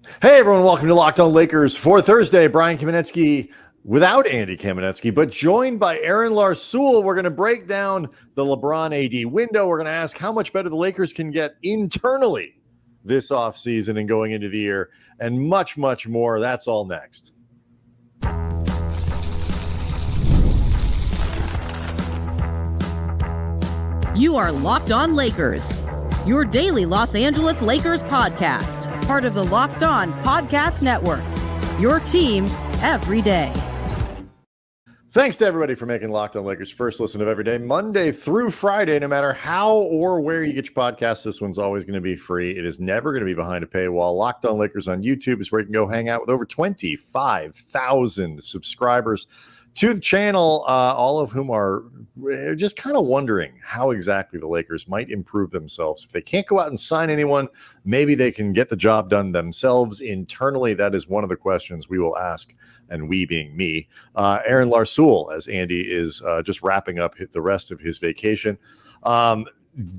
Hey everyone, welcome to Locked On Lakers for Thursday. Brian Kamenetsky without Andy Kamenetsky, but joined by Aaron Larsuel. We're going to break down the LeBron AD window. We're going to ask how much better the Lakers can get internally this offseason and going into the year, and much, much more. That's all next. You are Locked On Lakers, your daily Los Angeles Lakers podcast, part of the Locked On Podcast Network, your team every day. Thanks to everybody for making Locked On Lakers first listen of every day, Monday through Friday. No matter how or where you get your podcast, this one's always going to be free. It is never going to be behind a paywall. Locked On Lakers on YouTube is where you can go hang out with over 25,000 subscribers to the channel, all of whom are just kind of wondering how exactly the Lakers might improve themselves. If they can't go out and sign anyone, maybe they can get the job done themselves internally. That is one of the questions we will ask, and we being me, Aaron Larsuel, as Andy is just wrapping up the rest of his vacation.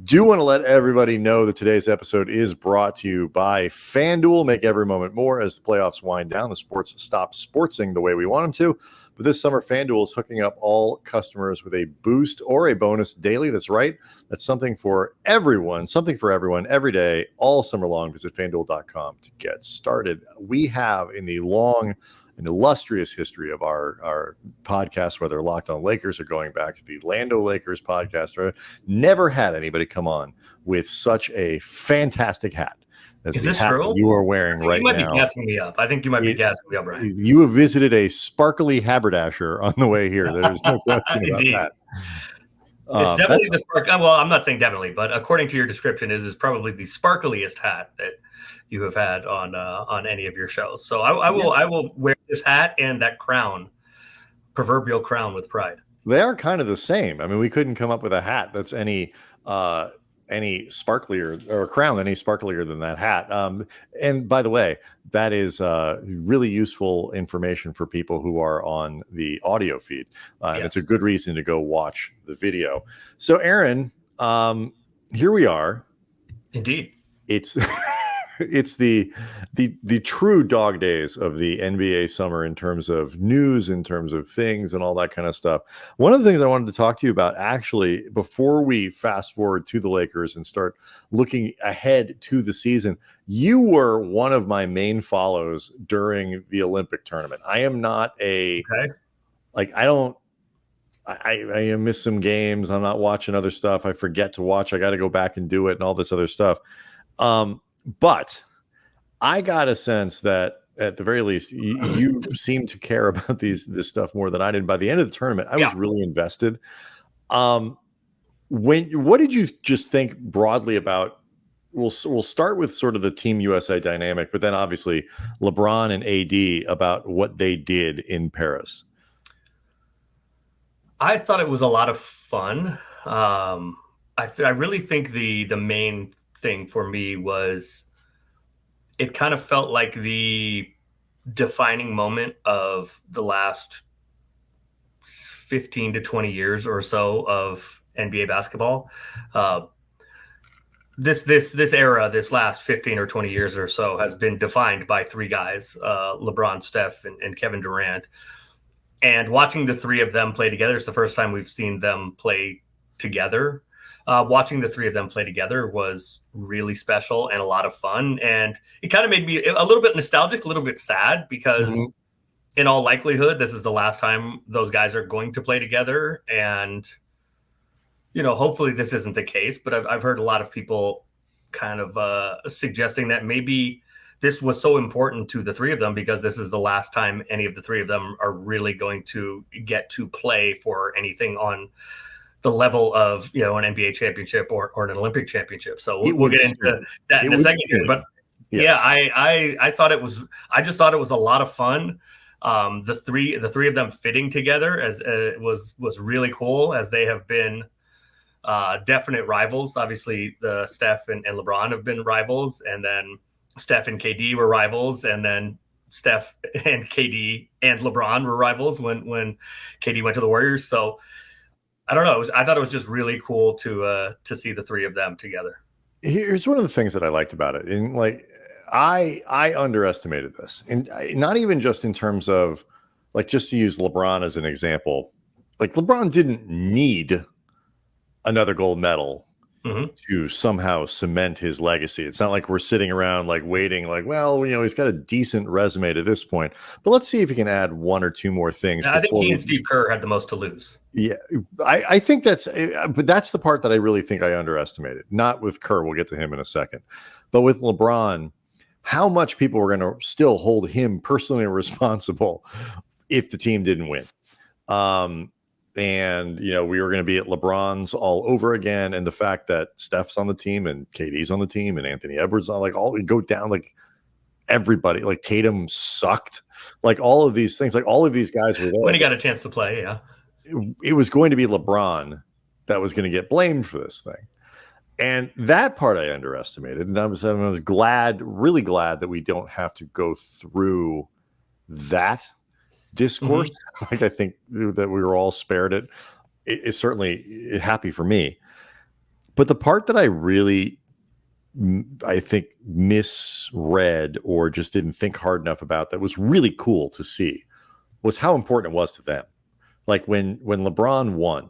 Do want to let everybody know that today's episode is brought to you by FanDuel. Make every moment more as the playoffs wind down. The sports stop sportsing the way we want them to. But this summer, FanDuel is hooking up all customers with a boost or a bonus daily. That's right. That's something for everyone every day, all summer long. Visit FanDuel.com to get started. We have in the long and illustrious history of our podcast, whether Locked On Lakers or going back to the Lando Lakers podcast, never had anybody come on with such a fantastic hat. Is this true? You are wearing right now. You might be gassing me up. I think you might be gassing me up, Brian. You have visited a sparkly haberdasher on the way here. There's no question about that. It's definitely the sparkle. Well, I'm not saying definitely, but according to your description, it is probably the sparkliest hat that you have had on any of your shows. So I will wear this hat and that crown, proverbial crown, with pride. They are kind of the same. I mean, we couldn't come up with a hat that's any sparklier, or a crown any sparklier than that hat. And by the way, that is really useful information for people who are on the audio feed. Yes. And it's a good reason to go watch the video. So Aaron, here we are. Indeed. It's it's the true dog days of the NBA summer in terms of news, in terms of things and all that kind of stuff. One of the things I wanted to talk to you about, actually, before we fast forward to the Lakers and start looking ahead to the season, you were one of my main follows during the Olympic tournament. I am not I miss some games. I'm not watching other stuff. I forget to watch. I got to go back and do it and all this other stuff. But I got a sense that at the very least, you seem to care about this stuff more than I did. By the end of the tournament, I was really invested. What did you just think broadly about? We'll start with sort of the Team USA dynamic, but then obviously LeBron and AD, about what they did in Paris. I thought it was a lot of fun. I really think the main thing for me was it kind of felt like the defining moment of the last 15 to 20 years or so of NBA basketball. This era, this last 15 or 20 years or so, has been defined by three guys, LeBron, Steph, and Kevin Durant. And watching the three of them play together, it's the first time we've seen them play together. Watching the three of them play together was really special and a lot of fun. And it kind of made me a little bit nostalgic, a little bit sad, because in all likelihood, this is the last time those guys are going to play together. And, hopefully this isn't the case, but I've heard a lot of people kind of suggesting that maybe this was so important to the three of them because this is the last time any of the three of them are really going to get to play for anything on the level of, an NBA championship or an Olympic championship. So we'll get into that in a second here. But I thought I just thought it was a lot of fun. The three of them fitting together was really cool, as they have been definite rivals. Obviously the Steph and LeBron have been rivals, and then Steph and KD were rivals, and then Steph and KD and LeBron were rivals when KD went to the Warriors. So I don't know. I thought it was just really cool to see the three of them together. Here's one of the things that I liked about it. And I underestimated this, and not even just in terms of, like, just to use LeBron as an example. Like, LeBron didn't need another gold medal to somehow cement his legacy. It's not like we're sitting around like waiting, like, well, he's got a decent resume to this point, but let's see if he can add one or two more things. I think he and Steve Kerr had the most to lose. Yeah, I think but that's the part that I really think I underestimated. Not with Kerr, we'll get to him in a second, but with LeBron, how much people were going to still hold him personally responsible if the team didn't win. And, we were going to be at LeBron's all over again. And the fact that Steph's on the team and KD's on the team and Anthony Edwards on, like, all we go down, like everybody, like Tatum sucked, like all of these things, like all of these guys were there. When he got a chance to play. Yeah. It was going to be LeBron that was going to get blamed for this thing. And that part I underestimated. And I was glad, really glad that we don't have to go through that discourse. Like, I think that we were all spared it. It's certainly happy for me. But the part that I really, I think, misread or just didn't think hard enough about that was really cool to see was how important it was to them. Like when LeBron won,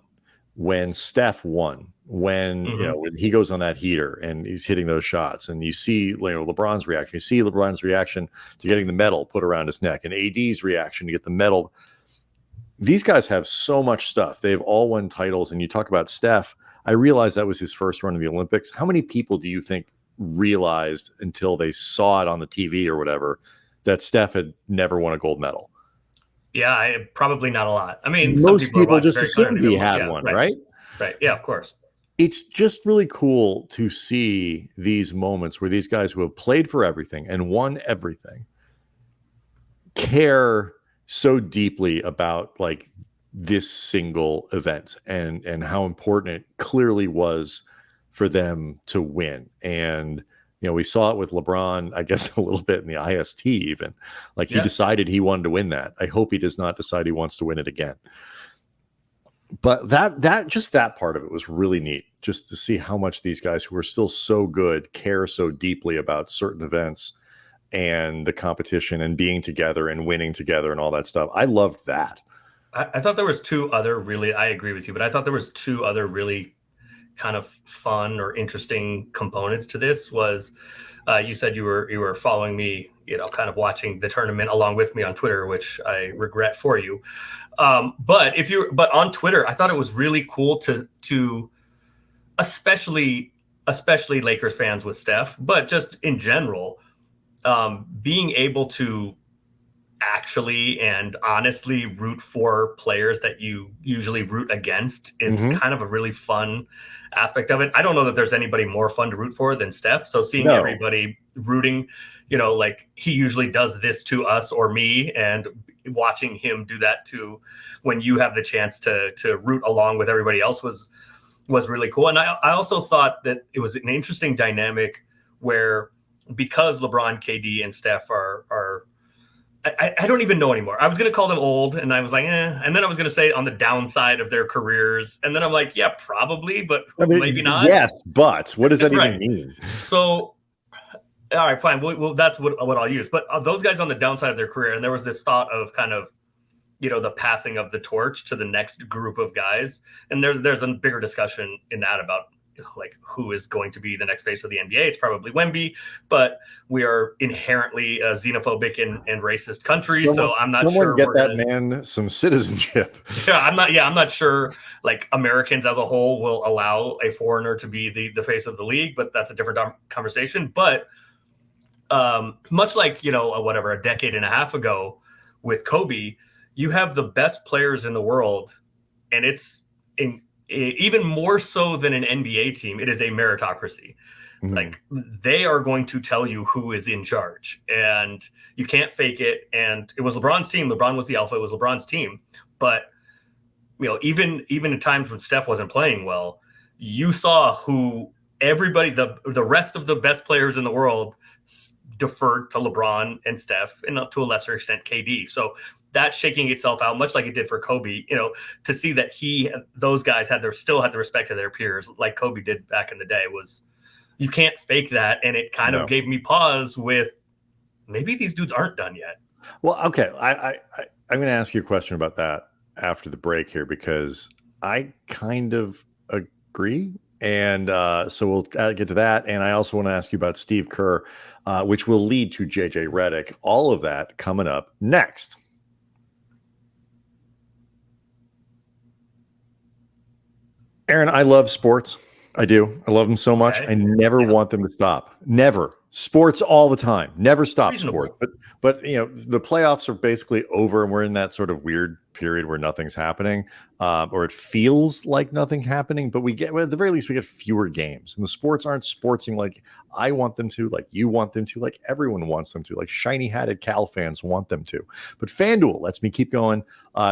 when Steph won, when when he goes on that heater and he's hitting those shots, and you see LeBron's reaction, you see LeBron's reaction to getting the medal put around his neck, and AD's reaction to get the medal. These guys have so much stuff. They've all won titles, and you talk about Steph. I realized that was his first run in the Olympics. How many people do you think realized until they saw it on the TV or whatever that Steph had never won a gold medal? Yeah, probably not a lot. I mean, most people just assumed he had one, right? Right. Yeah, of course. It's just really cool to see these moments where these guys who have played for everything and won everything care so deeply about, like, this single event and how important it clearly was for them to win. And we saw it with LeBron, I guess, a little bit in the IST even. Like, he decided he wanted to win that. I hope he does not decide he wants to win it again. But that part of it was really neat, just to see how much these guys who are still so good care so deeply about certain events and the competition and being together and winning together and all that stuff. I loved that. I thought there was I agree with you, but I thought there was two other really kind of fun or interesting components to this. Was you said you were following me, kind of watching the tournament along with me on Twitter, which I regret for you. But on Twitter, I thought it was really cool to especially Lakers fans with Steph, but just in general, being able to actually and honestly root for players that you usually root against is kind of a really fun aspect of it. I don't know that there's anybody more fun to root for than Steph. So seeing everybody rooting, like he usually does this to us or me, and watching him do that to when you have the chance to root along with everybody else was really cool. And I also thought that it was an interesting dynamic where, because LeBron, KD, and Steph are I don't even know anymore. I was going to call them old, and I was like, and then I was going to say on the downside of their careers, and then I'm like, yeah, probably, but maybe not. Yes, but what does that even mean? So, all right, fine. Well, that's what I'll use. But those guys on the downside of their career, and there was this thought of kind of, the passing of the torch to the next group of guys, and there's a bigger discussion in that about, like, who is going to be the next face of the NBA. It's probably Wemby, but we are inherently a xenophobic and racist country. So I'm not sure. Get that man some citizenship. Yeah, I'm not sure, like, Americans as a whole will allow a foreigner to be the face of the league, but that's a different conversation. But much like, a decade and a half ago with Kobe, you have the best players in the world, and it's even more so than an NBA team, it is a meritocracy. Mm-hmm. Like, they are going to tell you who is in charge, and you can't fake it. And it was LeBron's team. LeBron was the alpha. It was LeBron's team. But, even in times when Steph wasn't playing well, you saw who everybody, the rest of the best players in the world deferred to LeBron and Steph, and to a lesser extent, KD. So that's shaking itself out, much like it did for Kobe, to see that those guys still had the respect of their peers, like Kobe did back in the day, was, you can't fake that. And it kind of gave me pause with maybe these dudes aren't done yet. Well, okay. I'm going to ask you a question about that after the break here, because I kind of agree. And so we'll get to that. And I also want to ask you about Steve Kerr, which will lead to JJ Redick. All of that coming up next. Aaron, I love sports. I do. I love them so much. I never want them to stop. Never. Sports all the time. Never stop sport. But you know, the playoffs are basically over, and we're in that sort of weird period where nothing's happening, or it feels like nothing happening. But at the very least, we get fewer games, and the sports aren't sportsing like I want them to, like you want them to, like everyone wants them to, like shiny-hatted Cal fans want them to. But FanDuel lets me keep going,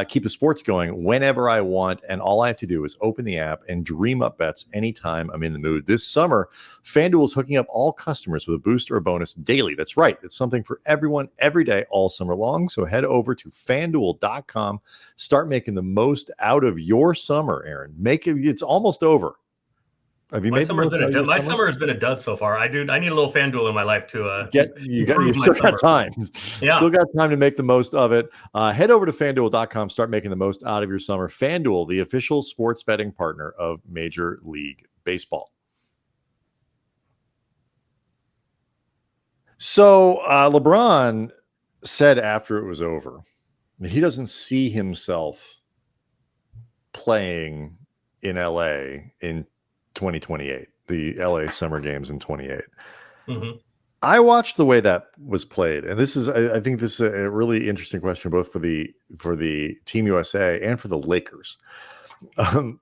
keep the sports going whenever I want, and all I have to do is open the app and dream up bets anytime I'm in the mood. This summer, FanDuel is hooking up all customers with a boost or a bonus daily. That's right. It's something for everyone every day all summer long. So head over to FanDuel.com. Start making the most out of your summer, Aaron. It's almost over. Have you my summer has been a dud so far. I need a little FanDuel in my life to you still got time. Yeah. Still got time to make the most of it. Head over to FanDuel.com. Start making the most out of your summer. FanDuel, the official sports betting partner of Major League Baseball. So LeBron said after it was over that he doesn't see himself playing in LA in 2028, the LA Summer Games in 28. Mm-hmm. I watched the way that was played, and I think this is a really interesting question, both for the Team USA and for the Lakers. I'm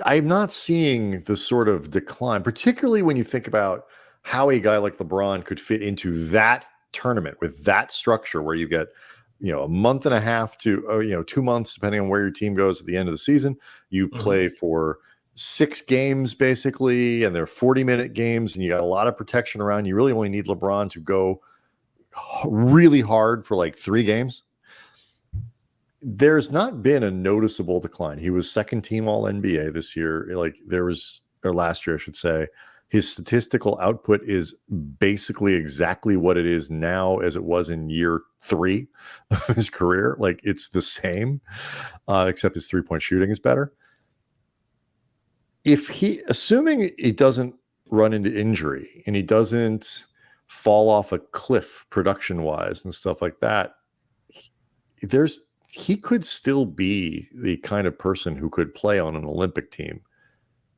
not seeing the sort of decline, particularly when you think about how a guy like LeBron could fit into that tournament with that structure, where you get, a month and a half to 2 months, depending on where your team goes at the end of the season. You play for 6 games basically, and they're 40-minute games, and you got a lot of protection around. You really only need LeBron to go really hard for like 3 games. There's not been a noticeable decline. He was second team All NBA this year. Or last year, I should say. His statistical output is basically exactly what it is now as it was in year 3 of his career. Like, it's the same, except his 3-point shooting is better. Assuming he doesn't run into injury and he doesn't fall off a cliff production-wise and stuff like that, he could still be the kind of person who could play on an Olympic team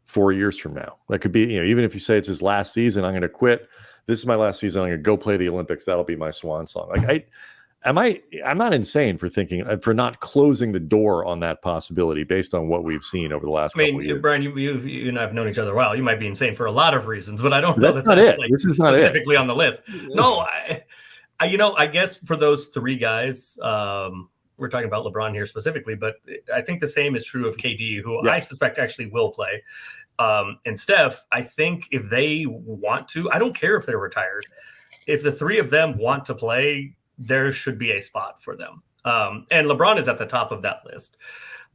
4 years from now. That could be, even if you say it's his last season, I'm going to quit. This is my last season. I'm going to go play the Olympics. That'll be my swan song. Like, I'm not insane for not closing the door on that possibility based on what we've seen over the last couple of years. Brian, you and I have known each other a while. You might be insane for a lot of reasons, but I don't know that's like this is not specifically on the list. No, I guess for those 3 guys, we're talking about LeBron here specifically, but I think the same is true of KD, who I suspect actually will play. And Steph, I think if they want to, I don't care if they're retired. If the 3 of them want to play, there should be a spot for them. And LeBron is at the top of that list.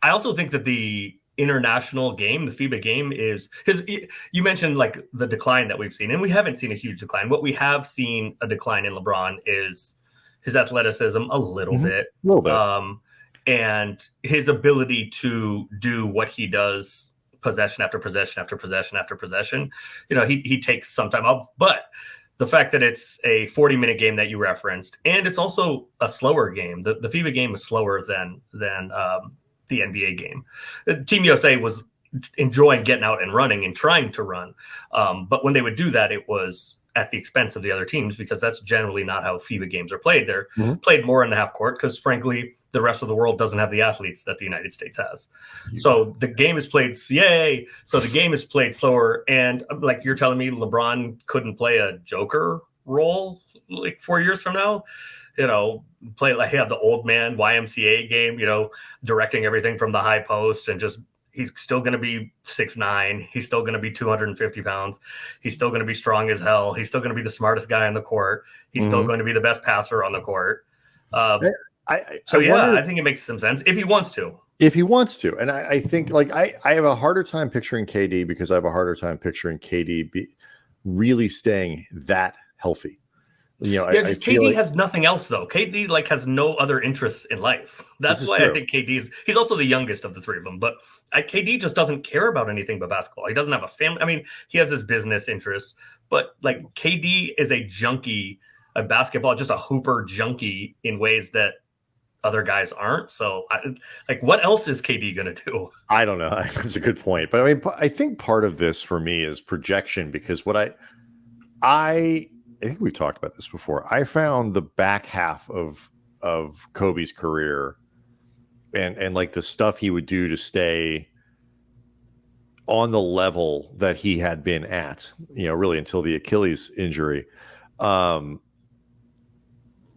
I also think that the international game, the FIBA game, is because you mentioned like the decline that we've seen, and we haven't seen a huge decline. What we have seen a decline in LeBron is his athleticism a little bit. And his ability to do what he does possession after possession after possession after possession. He takes some time off, but the fact that it's a 40-minute game that you referenced, and it's also a slower game. The FIBA game is slower than the NBA game. Team USA was enjoying getting out and running and trying to run. But when they would do that, it was at the expense of the other teams, because that's generally not how FIBA games are played. They're played more in the half court because, frankly, the rest of the world doesn't have the athletes that the United States has. So the game is played, so the game is played slower. And like you're telling me, LeBron couldn't play a Joker role like 4 years from now, play like have the old man YMCA game, directing everything from the high post, and just, he's still going to be 6'9". He's still going to be 250 pounds. He's still going to be strong as hell. He's still going to be the smartest guy on the court. He's still going to be the best passer on the court. I think it makes some sense if he wants to. if he wants to. And I think like I have a harder time picturing KD because I have a harder time picturing KD really staying that healthy. You know, Yeah, just KD like, has nothing else though. KD like has no other interests in life. That's why true. I think he's also the youngest of the three of them. But KD just doesn't care about anything but basketball. He doesn't have a family. I mean, he has his business interests, but like KD is a junkie of basketball, just a hooper junkie in ways that other guys aren't. So, like, what else is KD going to do? I don't know. That's a good point. But I mean, I think part of this for me is projection because what I think we've talked about this before. I found the back half of Kobe's career and like the stuff he would do to stay on the level that he had been at, you know, really until the Achilles injury,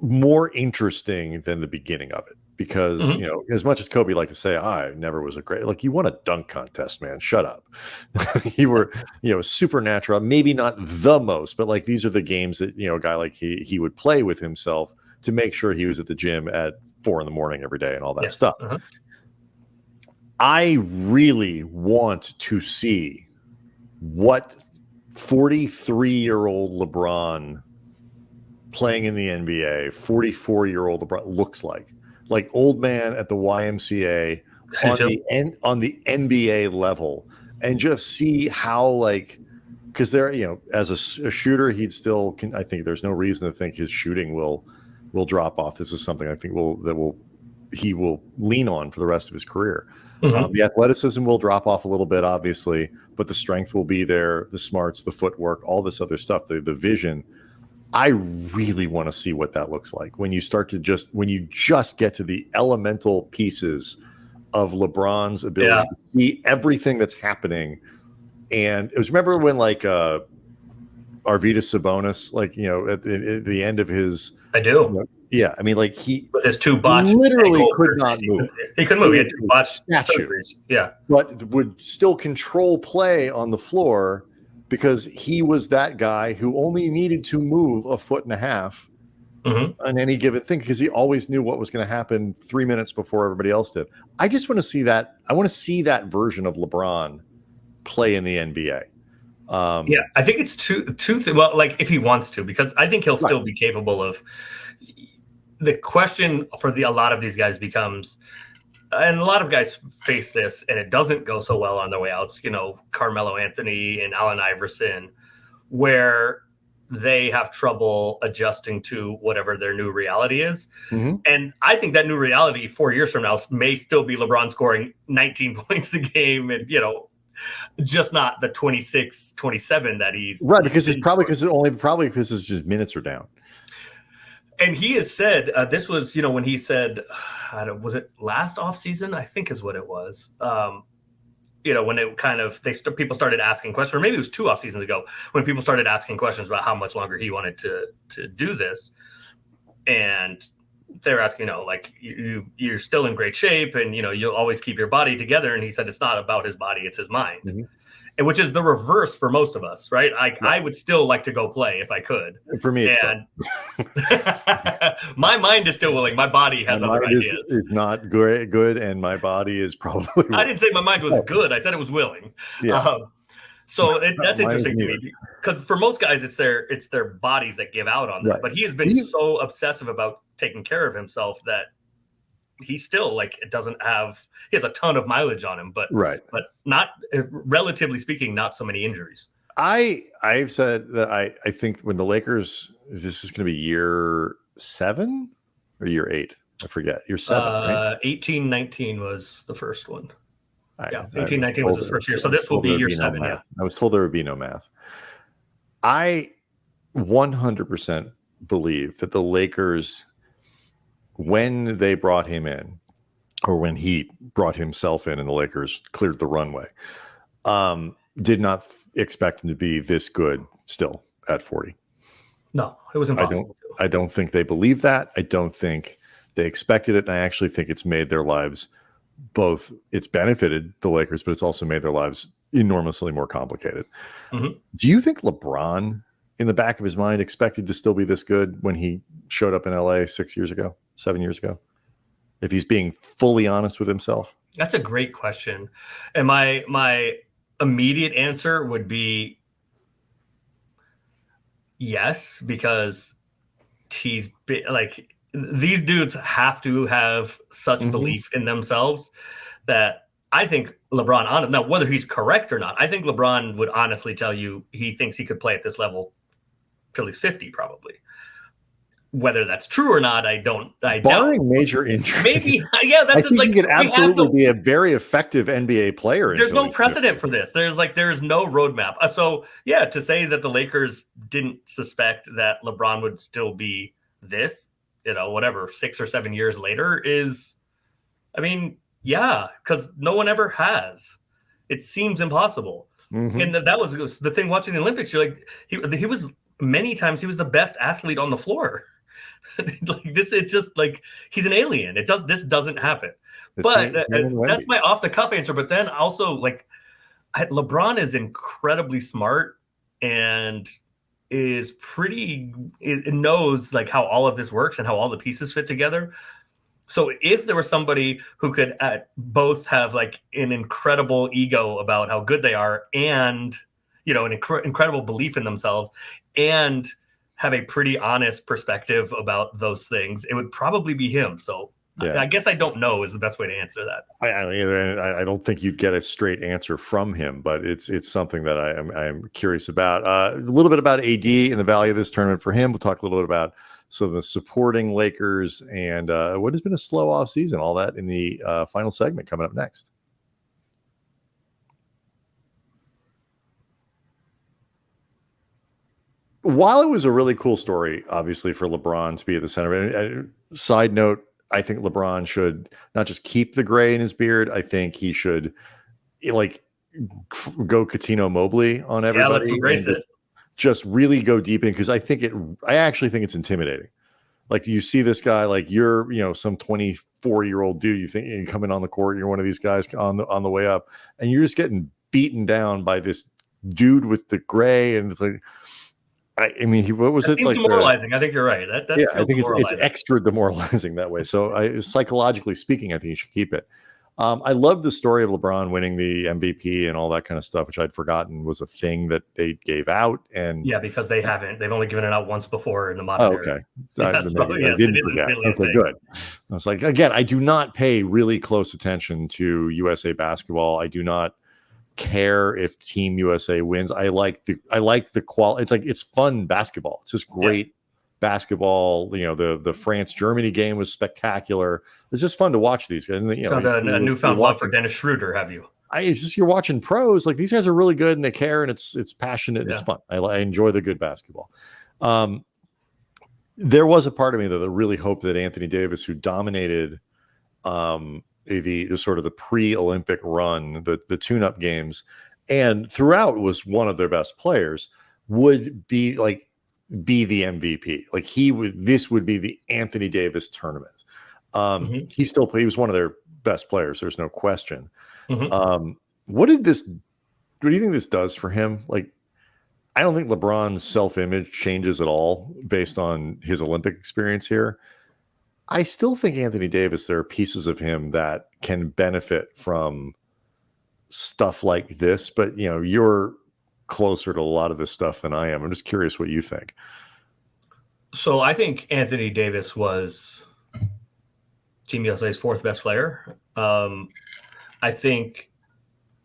more interesting than the beginning of it. Because, you know, as much as Kobe liked to say, I never was a great, like, you won a dunk contest, man. Shut up. You were, you know, supernatural, maybe not the most, but like these are the games that, you know, a guy like he would play with himself to make sure he was at the gym at 4 a.m. every day and all that stuff. I really want to see what 43-year-old LeBron playing in the NBA, 44-year-old LeBron looks like old man at the YMCA on the NBA level, and just see how, like, because there, you know, as a shooter, he'd still I think there's no reason to think his shooting will drop off. This is something I think he will lean on for the rest of his career. The athleticism will drop off a little bit, obviously, but the strength will be there, the smarts, the footwork, all this other stuff, the vision. I really want to see what that looks like when you just get to the elemental pieces of LeBron's ability to see everything that's happening. And it was, remember when like Arvydas Sabonis, like, you know, at the end of his, I do. You know, yeah, I mean, like he with his 2 botched literally could not move. He couldn't move. He had 2 botched surgeries. Yeah, but would still control play on the floor because he was that guy who only needed to move a foot and a half on any given thing because he always knew what was going to happen 3 minutes before everybody else did. I just want to see that. I want to see that version of LeBron play in the NBA. Yeah, I think it's well, like if he wants to, because I think he'll still be capable of. The question for a lot of these guys becomes, and a lot of guys face this, and it doesn't go so well on their way out. You know, Carmelo Anthony and Allen Iverson, where they have trouble adjusting to whatever their new reality is. And I think that new reality 4 years from now may still be LeBron scoring 19 points a game and, you know, just not the 26, 27 that he's right. Because it's probably because his just minutes are down. And he has said, this was, you know, when he said, was it last offseason? I think is what it was. You know, when it kind of, people started asking questions, or maybe it was 2 off seasons ago, when people started asking questions about how much longer he wanted to do this. And they're asking, you know, like, you're still in great shape and, you know, you'll always keep your body together. And he said, it's not about his body, it's his mind. And which is the reverse for most of us, right? I would still like to go play if I could. For me, my mind is still willing. My body has other ideas. It's not good, and my body is probably. I didn't say my mind was good. I said it was willing. Yeah. So that's interesting to me because for most guys, it's their bodies that give out on them. Right. But he has been so obsessive about taking care of himself that he still he has a ton of mileage on him, but not, relatively speaking, not so many injuries. I've said that I think when the Lakers, this is going to be year 7 or year 8, I forget. Year 7, right? 18-19 was the first one. 18-19 was his first year, so this will be year 7. Yeah, I was told there would be no math. I 100% believe that the Lakers, when they brought him in, or when he brought himself in and the Lakers cleared the runway, did not expect him to be this good still at 40. No, it was impossible. I don't think they believe that. I don't think they expected it. And I actually think it's made their lives it's benefited the Lakers, but it's also made their lives enormously more complicated. Do you think LeBron, in the back of his mind, expected to still be this good when he showed up in LA 7 years ago? If he's being fully honest with himself? That's a great question. And my immediate answer would be yes, because like these dudes have to have such belief in themselves that I think LeBron, now whether he's correct or not, I think LeBron would honestly tell you he thinks he could play at this level till he's 50, probably. Whether that's true or not, I Barring doubt. major injury, Maybe, yeah. That's I think like he could absolutely be a very effective NBA player. There's no precedent for this. There's no roadmap. So yeah, to say that the Lakers didn't suspect that LeBron would still be this, whatever, 6 or 7 years later is, I mean, yeah, because no one ever has. It seems impossible. And that was the thing watching the Olympics. You're like, he was many times he was the best athlete on the floor. Like this, it's just like he's an alien. This doesn't happen. But that's my off the cuff answer. But then also, like, LeBron is incredibly smart and it knows like how all of this works and how all the pieces fit together. So if there was somebody who could both have like an incredible ego about how good they are and, an incredible belief in themselves and have a pretty honest perspective about those things, it would probably be him. So I guess I don't know is the best way to answer that. I don't either. And I don't think you'd get a straight answer from him, but it's something that I'm curious about. A little bit about AD and the value of this tournament for him. We'll talk a little bit about some of the supporting Lakers and what has been a slow off season. All that in the final segment coming up next. While it was a really cool story, obviously, for LeBron to be at the center, side note, I think LeBron should not just keep the gray in his beard. I think he should go Coutinho Mobley on everybody. Yeah, let's embrace it. Just really go deep in, because I actually think it's intimidating. Like, you see this guy, like you're, some 24-year-old dude, you think you come in on the court, you're one of these guys on the way up, and you're just getting beaten down by this dude with the gray, and it's like, I mean, what was it like? Demoralizing. I think you're right. That I think it's extra demoralizing that way. So, psychologically speaking, I think you should keep it. I love the story of LeBron winning the MVP and all that kind of stuff, which I'd forgotten was a thing that they gave out. And because they've only given it out once before in the modern era. Okay. Okay, good. I was like, again, I do not pay really close attention to USA basketball. I do not care if Team USA wins. I like the quality. It's like, it's fun basketball. It's just great basketball. The France-Germany game was spectacular. It's just fun to watch these guys. And, found a newfound love for Dennis Schroeder, have you? It's just, you're watching pros. Like, these guys are really good and they care, and it's passionate and it's fun. I enjoy the good basketball. There was a part of me that really hoped that Anthony Davis, who dominated the sort of the pre-Olympic run, the tune-up games, and throughout was one of their best players, would be the MVP. Like, this would be the Anthony Davis tournament. He was one of their best players. There's no question. What do you think this does for him? Like, I don't think LeBron's self-image changes at all based on his Olympic experience here. I still think Anthony Davis, there are pieces of him that can benefit from stuff like this, but you're closer to a lot of this stuff than I am. I'm just curious what you think. So I think Anthony Davis was Team USA's fourth best player. I think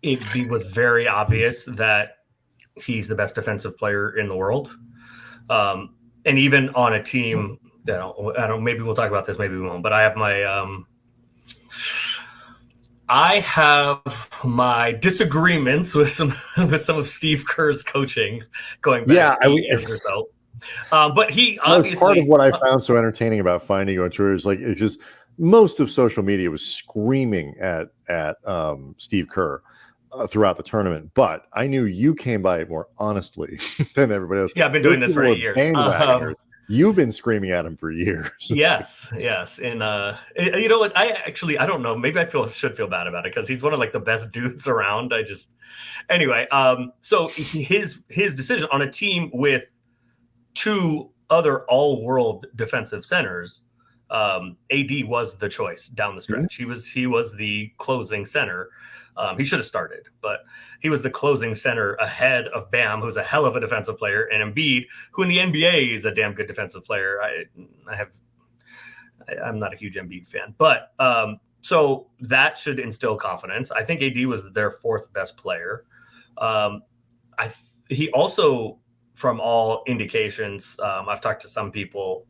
it was very obvious that he's the best defensive player in the world. And even on a team, I don't. Maybe we'll talk about this. Maybe we won't. But I have my disagreements with some of Steve Kerr's coaching going back 8 years or so. But he obviously, part of what I found so entertaining about finding you on Twitter is like, it's just most of social media was screaming at Steve Kerr throughout the tournament. But I knew you came by it more honestly than everybody else. Yeah, I've been doing this for 8 years. You've been screaming at him for years. Yes. And you know what? I don't know. Maybe I should feel bad about it because he's one of like the best dudes around. Anyway. So his decision on a team with two other all-world defensive centers AD was the choice down the stretch. He was the closing center. He should have started, but he was the closing center ahead of Bam, who's a hell of a defensive player, and Embiid, who in the NBA is a damn good defensive player. I'm not a huge Embiid fan, but so that should instill confidence. I think AD was their fourth best player. He also, from all indications, I've talked to some people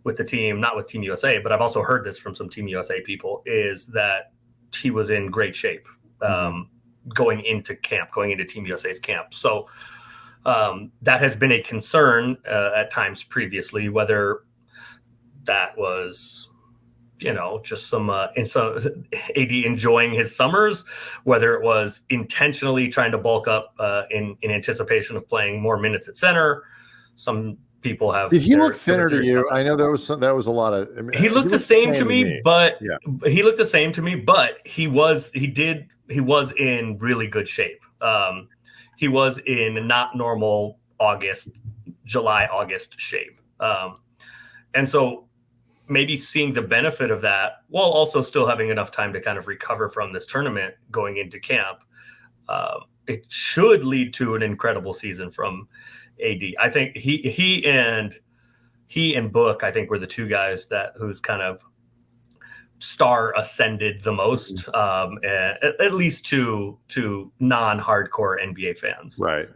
with the team, not with Team USA, but I've also heard this from some Team USA people, is that he was in great shape going into camp, going into Team USA's camp. So that has been a concern at times previously, whether that was, just some AD enjoying his summers, whether it was intentionally trying to bulk up in anticipation of playing more minutes at center. Some people have. Did he look thinner to you? I know that was a lot of. He looked the same to me, but he looked the same to me. But he was in really good shape. He was in not normal July, August shape, and so maybe seeing the benefit of that while also still having enough time to kind of recover from this tournament going into camp, it should lead to an incredible season from AD. I think he and Book, I think, were the two guys whose kind of star ascended the most, at least to non-hardcore NBA fans. Right.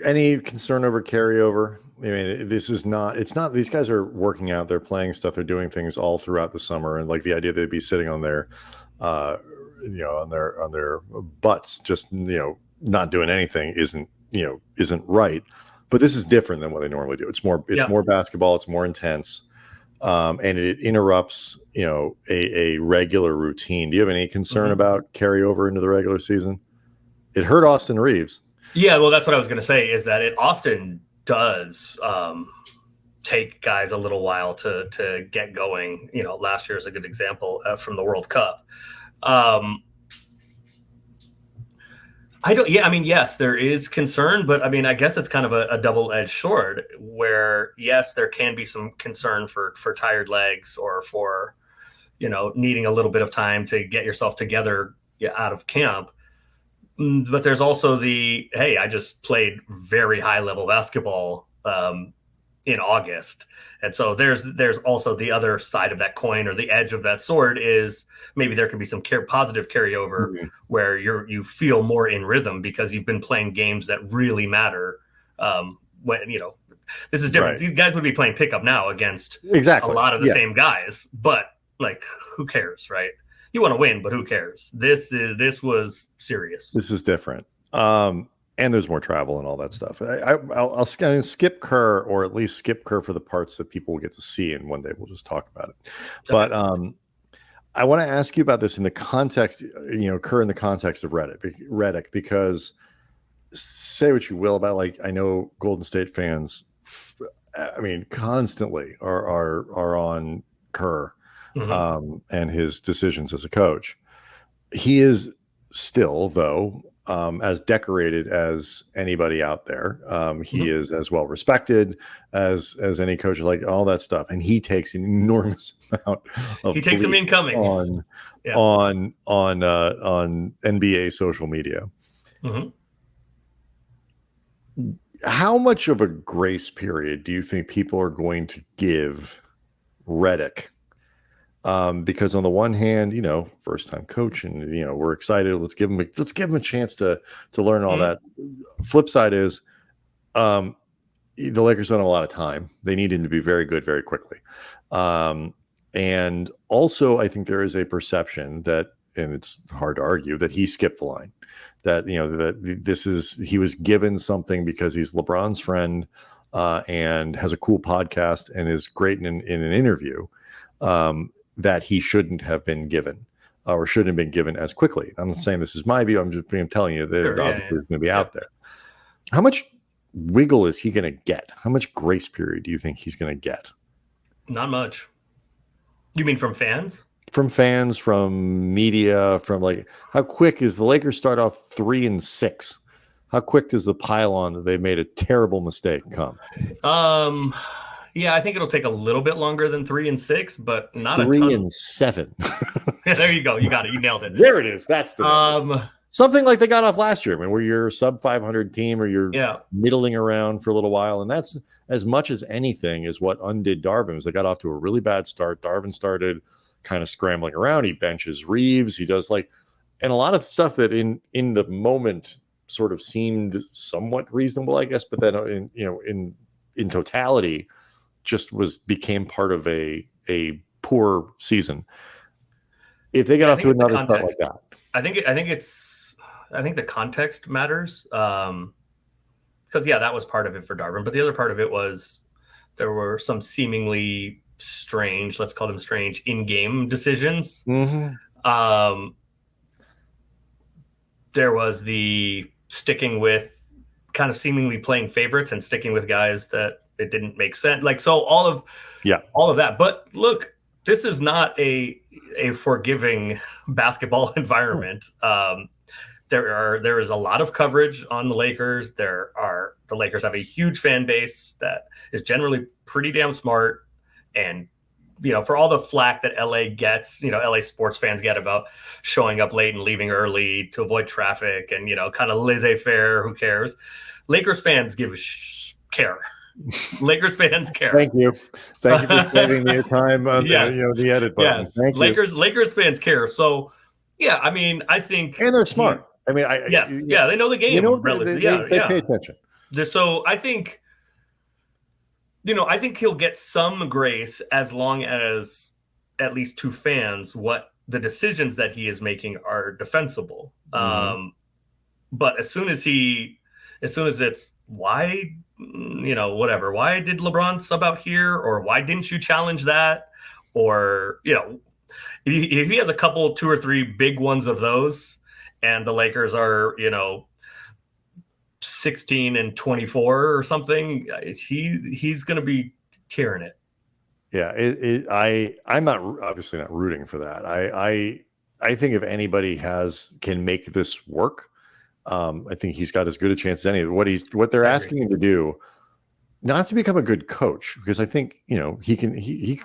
Any concern over carryover? I mean, it's not, these guys are working out, they're playing stuff, they're doing things all throughout the summer. And like the idea they'd be sitting on their, on their butts, just, not doing anything isn't right. But this is different than what they normally do. It's more basketball. It's more intense. And it interrupts, a regular routine. Do you have any concern about carryover into the regular season? It hurt Austin Reeves. Yeah, well, that's what I was going to say, is that it often does take guys a little while to get going. Last year is a good example from the World Cup. Yes, there is concern, but I guess it's kind of a double-edged sword where, yes, there can be some concern for tired legs or for, needing a little bit of time to get yourself together out of camp. But there's also hey, I just played very high-level basketball in August. And so there's also the other side of that coin, or the edge of that sword, is maybe there can be some positive carryover where you feel more in rhythm because you've been playing games that really matter. When this is different. Right. These guys would be playing pickup now against a lot of the same guys, but who cares, right? You want to win, but who cares? This was serious. This is different. And there's more travel and all that stuff. I'll skip Kerr, or at least skip Kerr for the parts that people will get to see, and one day we'll just talk about it. Okay. But I want to ask you about this in the context, Kerr in the context of Redick, because say what you will about, I know Golden State fans, constantly are on Kerr and his decisions as a coach. He is still, though, as decorated as anybody out there. He is as well respected as any coach, all that stuff. And he takes an enormous amount of him incoming on NBA social media. How much of a grace period do you think people are going to give Redick? Because on the one hand, first time coach, and we're excited. Let's give him a chance to learn all that. Flip side is, the Lakers don't have a lot of time. They need him to be very good very quickly. And also, I think there is a perception that, and it's hard to argue, that he skipped the line. That he was given something because he's LeBron's friend and has a cool podcast and is great in an interview. That he shouldn't have been given, or shouldn't have been given as quickly. I'm not saying this is my view. I'm telling you that it's obviously going to be out there. How much wiggle is he going to get? How much grace period do you think he's going to get? Not much. You mean from fans? From fans, from media, from how quick is the Lakers start off 3-6? How quick does the pile on that they made a terrible mistake come? Yeah, I think it'll take a little bit longer than 3 and 6, but not 3 a ton. and 7. There you go. You got it. You nailed it. There it is. That's the number. Something like they got off last year. I mean, where you're a sub 500 team or you're middling around for a little while. And that's as much as anything is what undid Darvin. Was they got off to a really bad start. Darvin started kind of scrambling around. He benches Reeves. He does and a lot of stuff that in the moment sort of seemed somewhat reasonable, I guess. But then in totality, just became part of a poor season. If they got off to another start like that, I think the context matters, because that was part of it for Darvin, but the other part of it was there were some seemingly strange, let's call them strange, in-game decisions. Mm-hmm. There was the sticking with kind of seemingly playing favorites and sticking with guys that it didn't make sense. All of that. But look, this is not a forgiving basketball environment. There is a lot of coverage on the Lakers. The Lakers have a huge fan base that is generally pretty damn smart. And, for all the flack that LA gets, LA sports fans get about showing up late and leaving early to avoid traffic and, kind of laissez-faire, who cares? Lakers fans care. Lakers fans care. Thank you for saving me time on the edit button. Yes. Lakers fans care. So, I think, and they're smart. they know the game. They pay attention. So I think, I think he'll get some grace as long as, at least to fans, what the decisions that he is making are defensible. Mm-hmm. But as soon as it's why, whatever, why did LeBron sub out here, or why didn't you challenge that, or if he has a couple, 2 or 3 big ones of those, and the Lakers are 16 and 24 or something, he's going to be tearing it. Yeah, I'm obviously not rooting for that. I think if anybody can make this work, I think he's got as good a chance as any. What they're asking him to do, not to become a good coach, because I think he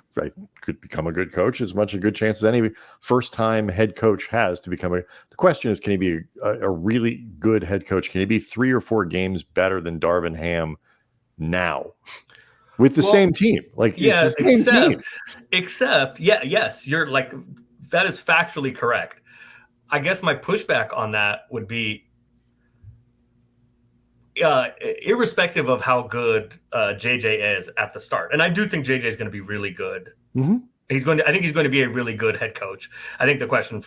could become a good coach as much a good chance as any first-time head coach has to become the question is, can he be a really good head coach? Can he be 3 or 4 games better than Darvin Ham now with the same team? It's the same team. Except, yes, you're that is factually correct. I guess my pushback on that would be, irrespective of how good JJ is at the start, and I do think JJ is going to be really good. Mm-hmm. I think he's going to be a really good head coach. I think the question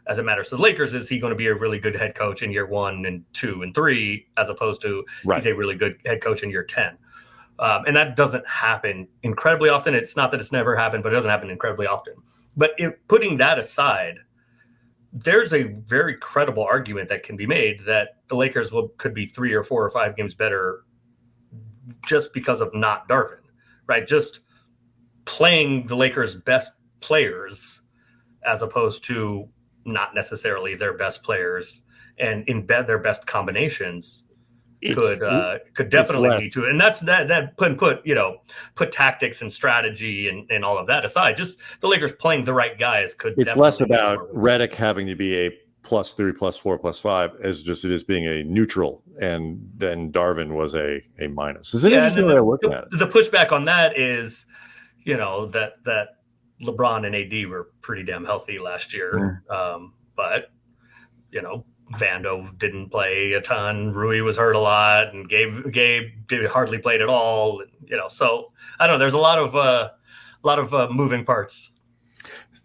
as it matters to the Lakers, is he going to be a really good head coach in year 1 and 2 and 3, as opposed to he's a really good head coach in year 10. And that doesn't happen incredibly often. It's not that it's never happened, but it doesn't happen incredibly often. But putting that aside, there's a very credible argument that can be made that the Lakers could be 3 or 4 or 5 games better just because of not Darvin, right? Just playing the Lakers' best players as opposed to not necessarily their best players, and embed their best combinations could definitely lead to it. And that's that put tactics and strategy and all of that aside. Just the Lakers playing the right guys could. It's less about Redick having to be a +3, +4, +5 as just it is being a neutral, and then Darvin was a minus. Is it interesting way of looking at it? The pushback on that is, that LeBron and AD were pretty damn healthy last year, but Vando didn't play a ton. Rui was hurt a lot, and Gabe hardly played at all. So I don't know. There's a lot of moving parts.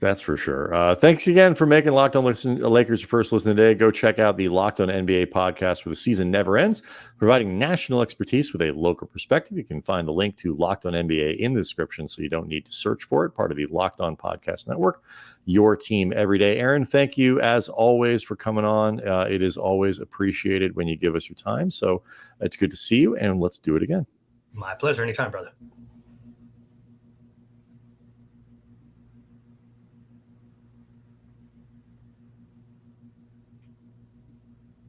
That's for sure. Thanks again for making Locked On Lakers your first listen today. Go check out the Locked On NBA podcast where the season never ends, providing national expertise with a local perspective. You can find the link to Locked On NBA in the description, so you don't need to search for it. Part of the Locked On Podcast Network, your team every day. Aaron, thank you as always for coming on. It is always appreciated when you give us your time. So it's good to see you, and let's do it again. My pleasure. Anytime, brother.